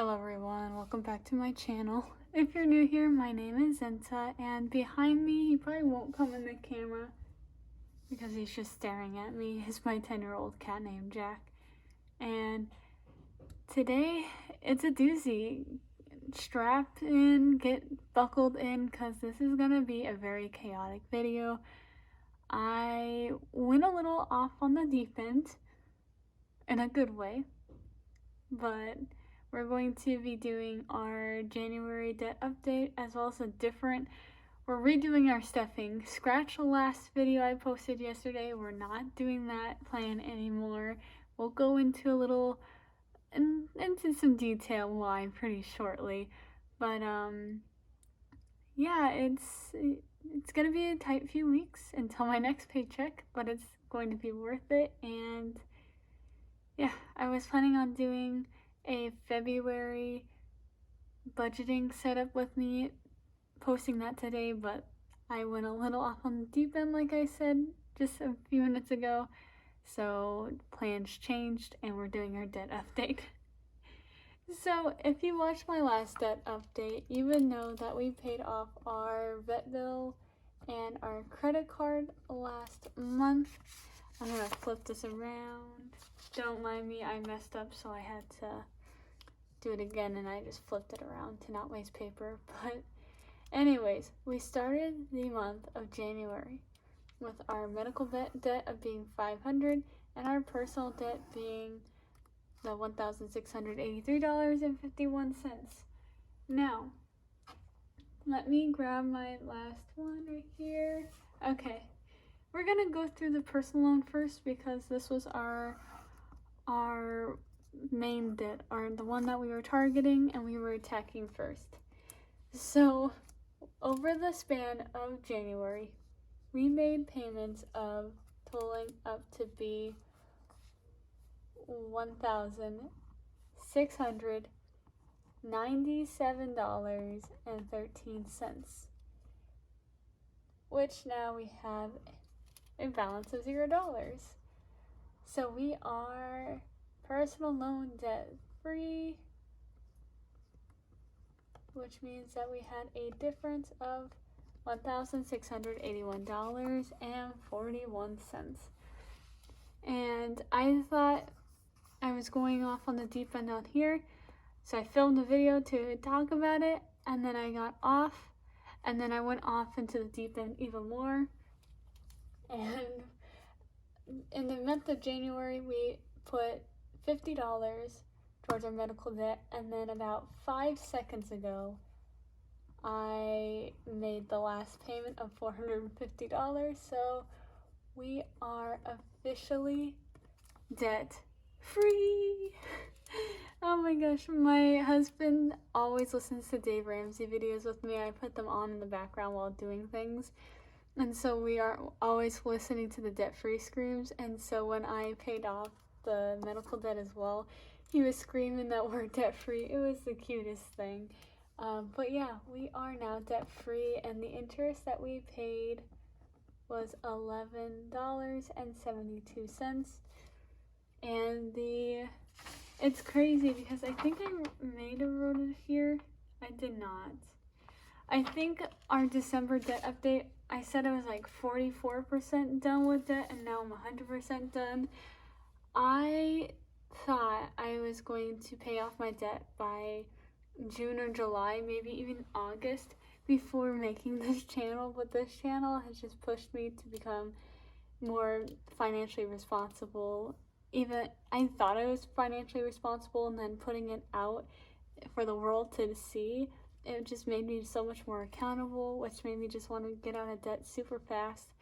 Hello everyone, welcome back to my channel. If you're new here, my name is Zenta, and behind me, he probably won't come in the camera because he's just staring at me, is my 10-year-old cat named Jack. And today, it's a doozy. Strap in, get buckled in, because this is gonna be a very chaotic video. I went a little off on the deep end, in a good way, but we're going to be doing our January debt update as well as we're redoing our stuffing. Scratch the last video I posted yesterday. We're not doing that plan anymore. We'll go into into some detail why pretty shortly. But yeah, it's gonna be a tight few weeks until my next paycheck, but it's going to be worth it. And yeah, I was planning on doing a February budgeting setup with me, posting that today, but I went a little off on the deep end, like I said just a few minutes ago, so plans changed and we're doing our debt update. So if you watched my last debt update, you would know that we paid off our vet bill and our credit card last month. I'm gonna flip this around. Don't mind me, I messed up, so I had to do it again, and I just flipped it around to not waste paper. But anyways, we started the month of January with our medical debt of being $500 and our personal debt being the $1,683.51. Now, let me grab my last one right here. Okay, we're gonna go through the personal loan first because this was our main debt, or the one that we were targeting and we were attacking first. So over the span of January, we made payments of totaling up to be $1,697.13, which now we have a balance of $0. So we are personal loan debt free, which means that we had a difference of $1,681.41. And I thought I was going off on the deep end out here, so I filmed a video to talk about it, and then I got off, and then I went off into the deep end even more. And in the month of January, we put $50 towards our medical debt, and then about 5 seconds ago, I made the last payment of $450, so we are officially debt free. Oh my gosh, my husband always listens to Dave Ramsey videos with me. I put them on in the background while doing things, and so we are always listening to the debt-free screams. And so when I paid off the medical debt as well, he was screaming that we're debt-free. It was the cutest thing. But yeah, we are now debt-free, and the interest that we paid was $11.72. And it's crazy because I think I may have wrote it here. I did not. I think our December debt update, I said I was like 44% done with it, and now I'm 100% done. I thought I was going to pay off my debt by June or July, maybe even August, before making this channel, but this channel has just pushed me to become more financially responsible. Even I thought I was financially responsible, and then putting it out for the world to see, it just made me so much more accountable, which made me just want to get out of debt super fast.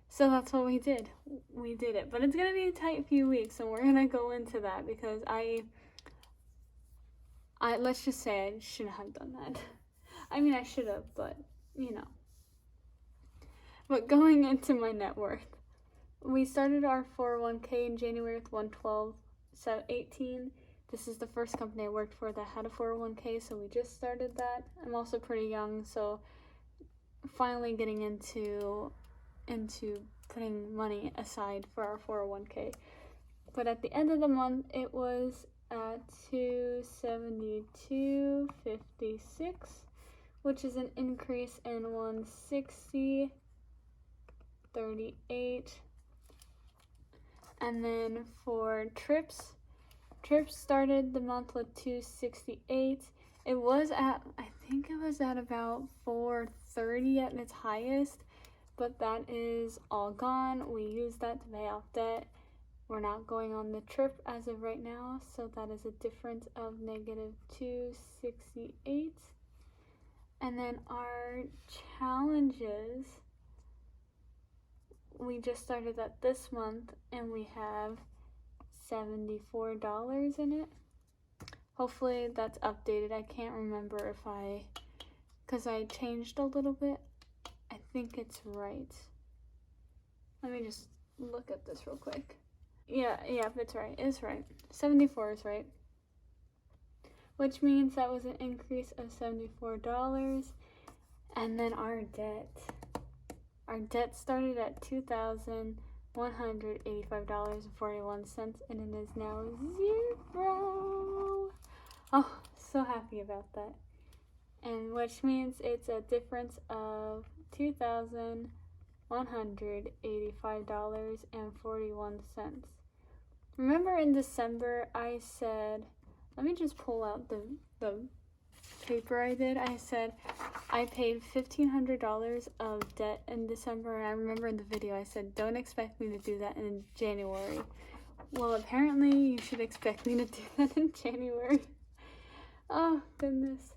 So that's what we did. We did it. But it's going to be a tight few weeks, and we're going to go into that because I let's just say I shouldn't have done that. I mean, I should have, but, you know. But going into my net worth, we started our 401k in January with $112.18. This is the first company I worked for that had a 401k, so we just started that. I'm also pretty young, so finally getting into putting money aside for our 401k. But at the end of the month, it was at 272.56, which is an increase in 160.38. And then for trips started the month with 268. It was at, I think it was at about 430 at its highest, but that is all gone. We used that to pay off debt. We're not going on the trip as of right now, so that is a difference of negative 268. And then our challenges, we just started that this month, and we have $74 in it. Hopefully that's updated. I can't remember because I changed a little bit. I think it's right. Let me just look at this real quick. Yeah, it's right. It's right. 74 is right. Which means that was an increase of $74. And then our debt started at $2,185.41, and it is now $0. Oh, so happy about that. And which means it's a difference of $2,185.41. Remember in December I said, let me just pull out the paper I did. I said I paid $1,500 of debt in December, and I remember in the video I said don't expect me to do that in January. Well, apparently you should expect me to do that in January. Oh goodness.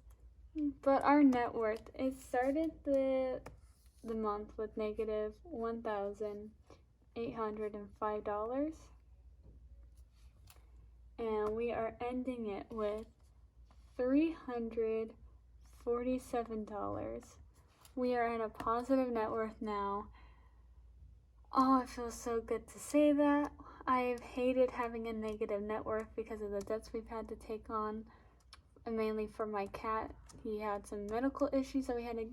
But our net worth, it started the month with negative $1,805, and we are ending it with $347. We are at a positive net worth now. Oh, it feels so good to say that. I've hated having a negative net worth because of the debts we've had to take on, and mainly for my cat. He had some medical issues that we had to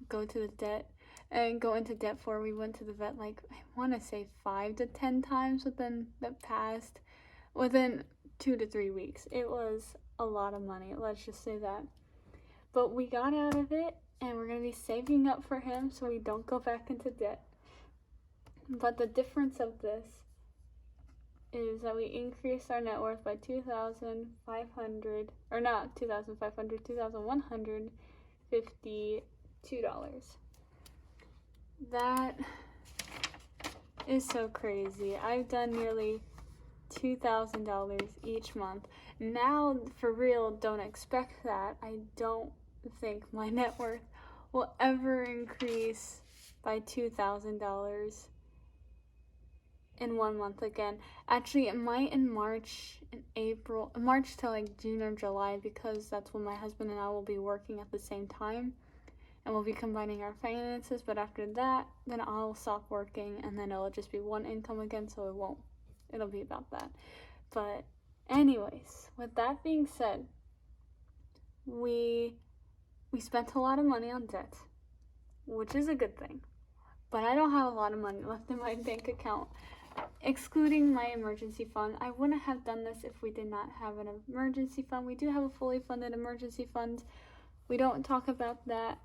go into debt for. We went to the vet like, I want to say 5 to 10 times within 2 to 3 weeks. It was a lot of money, let's just say that. But we got out of it, and we're going to be saving up for him so we don't go back into debt. But the difference of this is that we increased our net worth by $2,152. That is so crazy. I've done nearly $2,000 each month. Now, for real, don't expect that. I don't think my net worth will ever increase by $2,000 in 1 month again. Actually, it might in March to like June or July, because that's when my husband and I will be working at the same time, and we'll be combining our finances. But after that, then I'll stop working, and then it'll just be one income again, so it'll be about that. But anyways, with that being said, we spent a lot of money on debt, which is a good thing, but I don't have a lot of money left in my bank account. Excluding my emergency fund, I wouldn't have done this if we did not have an emergency fund. We do have a fully funded emergency fund. We don't talk about that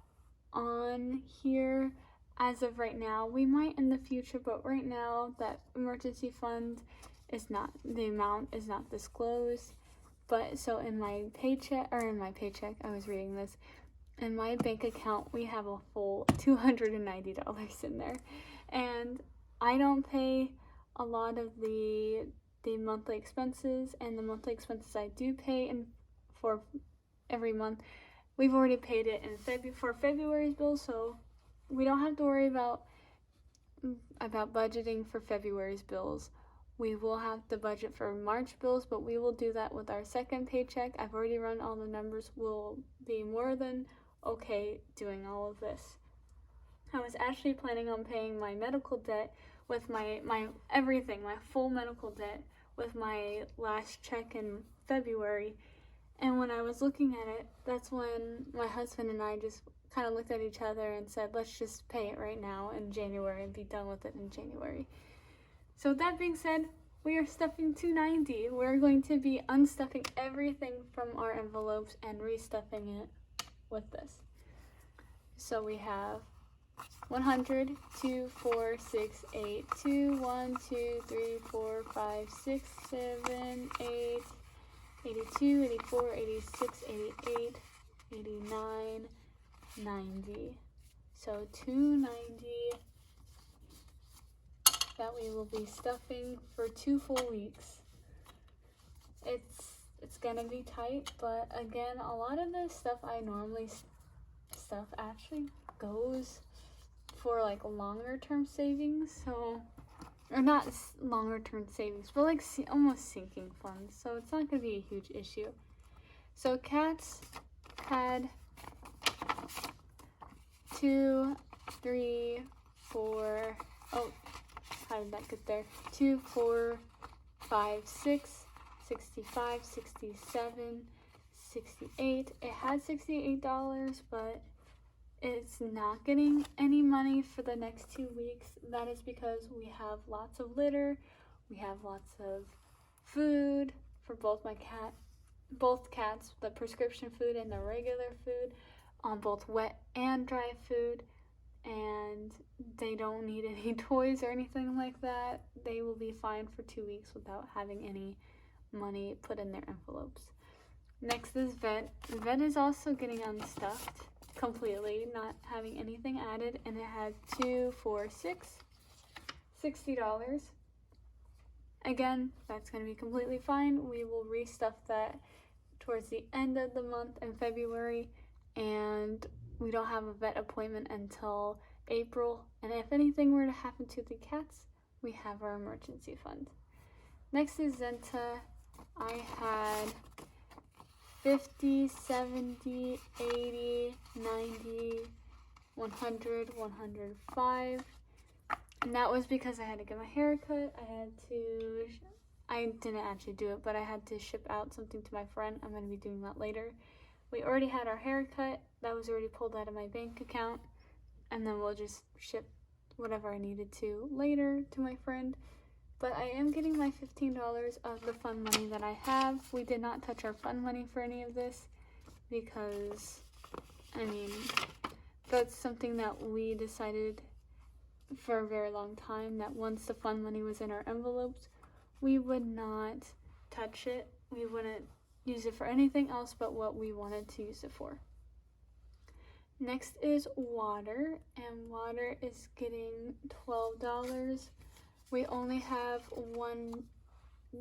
on here as of right now. We might in the future, but right now that emergency fund the amount is not disclosed. But so in my paycheck, I was reading this, in my bank account we have a full $290 in there, and I don't pay a lot of the monthly expenses, and the monthly expenses I do pay for every month, we've already paid it for February's bill, so we don't have to worry about budgeting for February's bills. We will have to budget for March bills, but we will do that with our second paycheck. I've already run all the numbers. We'll be more than okay doing all of this. I was actually planning on paying my medical debt with my everything, my full medical debt, with my last check in February. And when I was looking at it, that's when my husband and I just kind of looked at each other and said, let's just pay it right now in January and be done with it in January. So with that being said, we are stuffing $2.90. We're going to be unstuffing everything from our envelopes and restuffing it with this. So we have 100, 2, 4, 6, 8, 2, 1, 2, 3, 4, 5, 6, 7, 8, 82, 84, 86, 88, 89, 90. So 290 that we will be stuffing for 2 full weeks. It's gonna be tight, but again, a lot of the stuff I normally stuff actually goes for like longer term savings, so, or not longer term savings, but like almost sinking funds, so it's not gonna be a huge issue. So cats had 2, 3, 4, oh, how did that get there? 2, 4, 5, 6, 65, 67, 68. It had $68, but it's not getting any money for the next 2 weeks. That is because we have lots of litter, we have lots of food for both cats, the prescription food and the regular food, on both wet and dry food, and they don't need any toys or anything like that. They will be fine for 2 weeks without having any money put in their envelopes. Next is Vet. Vet is also getting unstuffed completely, not having anything added, and it had 2, 4, 6, $60. Again, that's going to be completely fine. We will restuff that towards the end of the month in February, and we don't have a vet appointment until April, and if anything were to happen to the cats, we have our emergency fund. Next is Zenta. I had 50, 70, 80, 90, 100, 105. And that was because I had to get my hair cut. I didn't actually do it, but I had to ship out something to my friend. I'm going to be doing that later. We already had our hair cut. That was already pulled out of my bank account. And then we'll just ship whatever I needed to later to my friend. But I am getting my $15 of the fund money that I have. We did not touch our fund money for any of this because, I mean, that's something that we decided for a very long time, that once the fund money was in our envelopes, we would not touch it. We wouldn't use it for anything else but what we wanted to use it for. Next is water, and water is getting $12. We only have 1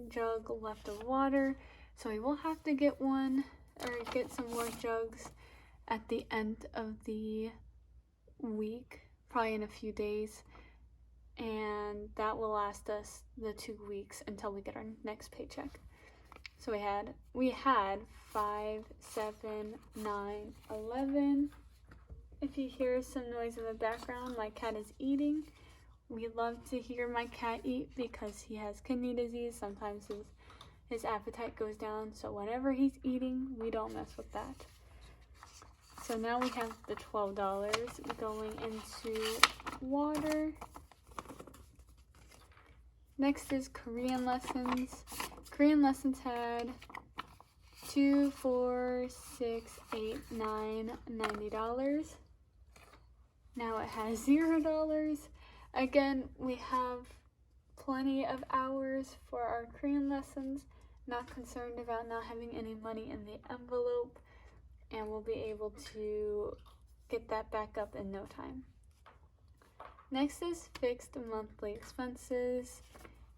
jug left of water, so we will have to get some more jugs at the end of the week, probably in a few days, and that will last us the 2 weeks until we get our next paycheck. So we had 5, 7, 9, 11. If you hear some noise in the background, my cat is eating. We love to hear my cat eat because he has kidney disease. Sometimes his appetite goes down, so whenever he's eating, we don't mess with that. So now we have the $12 going into water. Next is Korean lessons. Korean lessons had 2, 4, 6, 8, 9, $90. Now it has $0. Again, we have plenty of hours for our Korean lessons. Not concerned about not having any money in the envelope, and we'll be able to get that back up in no time. Next is fixed monthly expenses.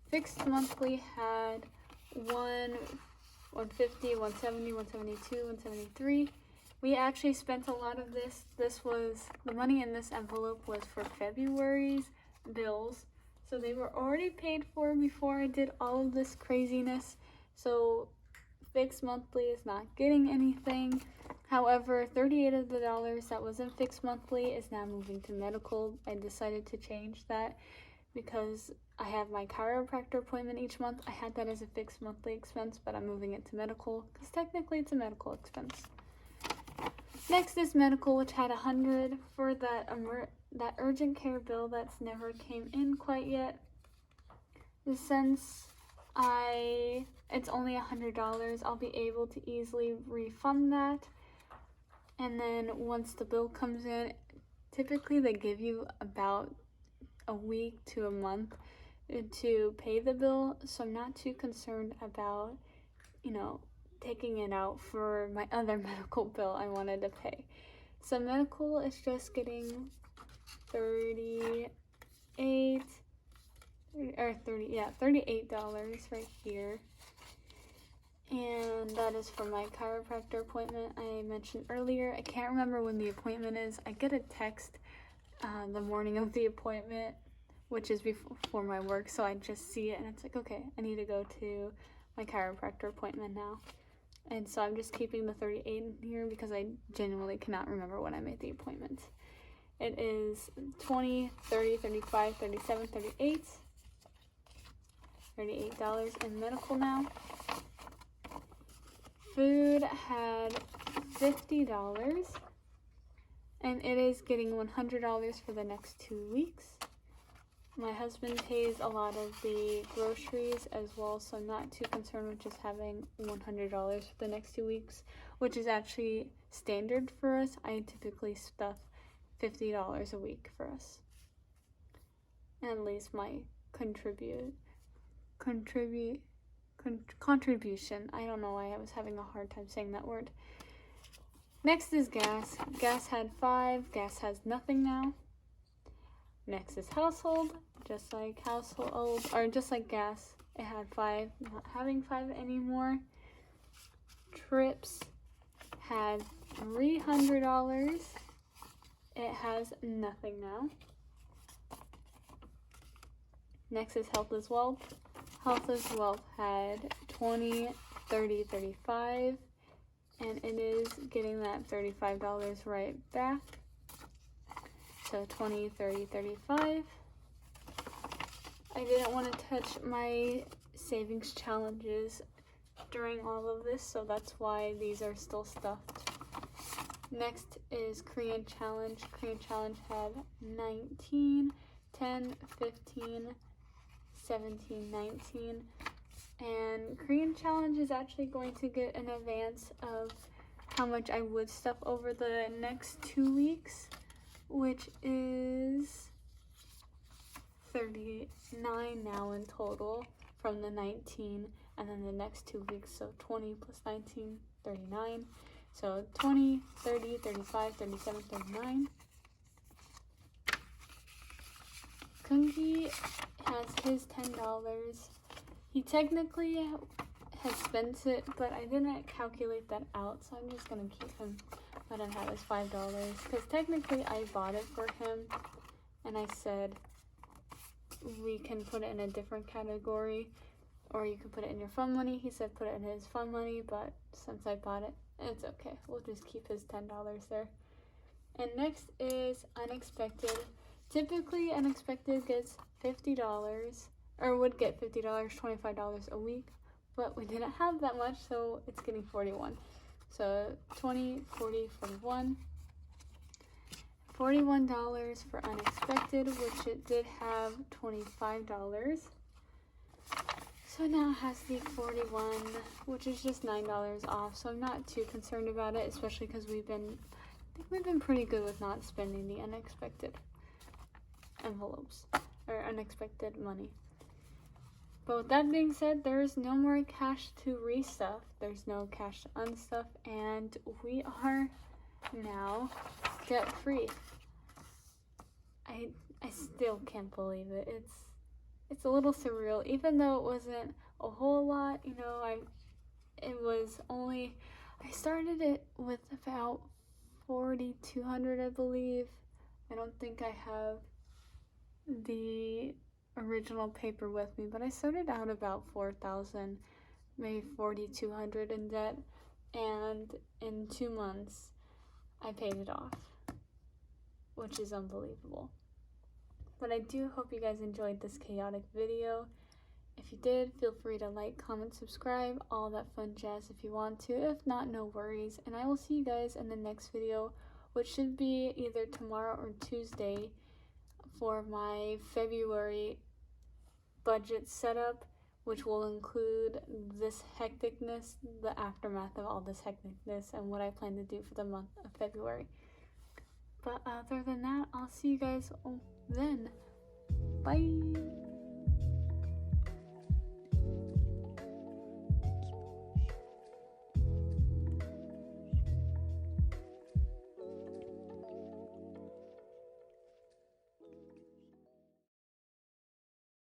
Fixed monthly had 150, 170, 172, 173. We actually spent a lot of this. The money in this envelope was for February's bills. So they were already paid for before I did all of this craziness. So fixed monthly is not getting anything. However, 38 of the dollars that was in fixed monthly is now moving to medical. I decided to change that because I have my chiropractor appointment each month. I had that as a fixed monthly expense, but I'm moving it to medical because technically it's a medical expense. Next is medical, which had 100 for that urgent care bill that's never came in quite yet. Since it's only $100. I'll be able to easily refund that. And then once the bill comes in, typically they give you about a week to a month to pay the bill, so I'm not too concerned about, taking it out for my other medical bill I wanted to pay. So medical is just getting $38 right here. And that is for my chiropractor appointment I mentioned earlier. I can't remember when the appointment is. I get a text the morning of the appointment, which is before my work, so I just see it and it's like, okay, I need to go to my chiropractor appointment now. And so I'm just keeping the 38 in here because I genuinely cannot remember when I made the appointment. It is 20, 30, 35, 37, 38. $38 in medical now. Food had $50, and it is getting $100 for the next 2 weeks. My husband pays a lot of the groceries as well, so I'm not too concerned with just having $100 for the next 2 weeks, which is actually standard for us. I typically stuff $50 a week for us. And at least my contribution. I don't know why I was having a hard time saying that word. Next is gas. Gas had 5. Gas has nothing now. Next is household. Just like gas, it had 5. Not having 5 anymore. Trips had $300. It has nothing now. Next is health as wealth. Health as wealth had 20, 30, 35, and it is getting that $35 right back. So 20, 30, 35. I didn't want to touch my savings challenges during all of this, so that's why these are still stuffed. Next is Korean Challenge. Korean Challenge had 19, 10, 15, 17, 19, and Korean Challenge is actually going to get an advance of how much I would stuff over the next 2 weeks, which is 39 now in total from the 19, and then the next 2 weeks, so 20 plus 19, 39, so 20, 30, 35, 37, 39. Kungi has his $10. He technically has spent it, but I didn't calculate that out, so I'm just gonna keep him, let him have his $5, because technically I bought it for him, and I said we can put it in a different category, or you can put it in your fun money. He said put it in his fun money, but since I bought it, it's okay. We'll just keep his $10 there. And next is unexpected. Typically, unexpected gets $50, or would get $50, $25 a week, but we didn't have that much, so it's getting 41. So 20, 40, 41. $41 for unexpected, which it did have $25. So now it has to be 41, which is just $9 off. So I'm not too concerned about it, especially because we've been pretty good with not spending the unexpected envelopes or unexpected money. But with that being said, there is no more cash to restuff. There's no cash to unstuff, and we are now debt free. I still can't believe it. It's a little surreal, even though it wasn't a whole lot. I started it with about 4,200, I believe. I don't think I have the original paper with me, but I started out about 4,000, maybe 4,200 in debt, and in 2 months I paid it off, which is unbelievable. But I do hope you guys enjoyed this chaotic video. If you did, feel free to like, comment, subscribe, all that fun jazz if you want to. If not, no worries. And I will see you guys in the next video, which should be either tomorrow or Tuesday, for my February budget setup, which will include this hecticness, the aftermath of all this hecticness, and what I plan to do for the month of February. But other than that, I'll see you guys then. Bye!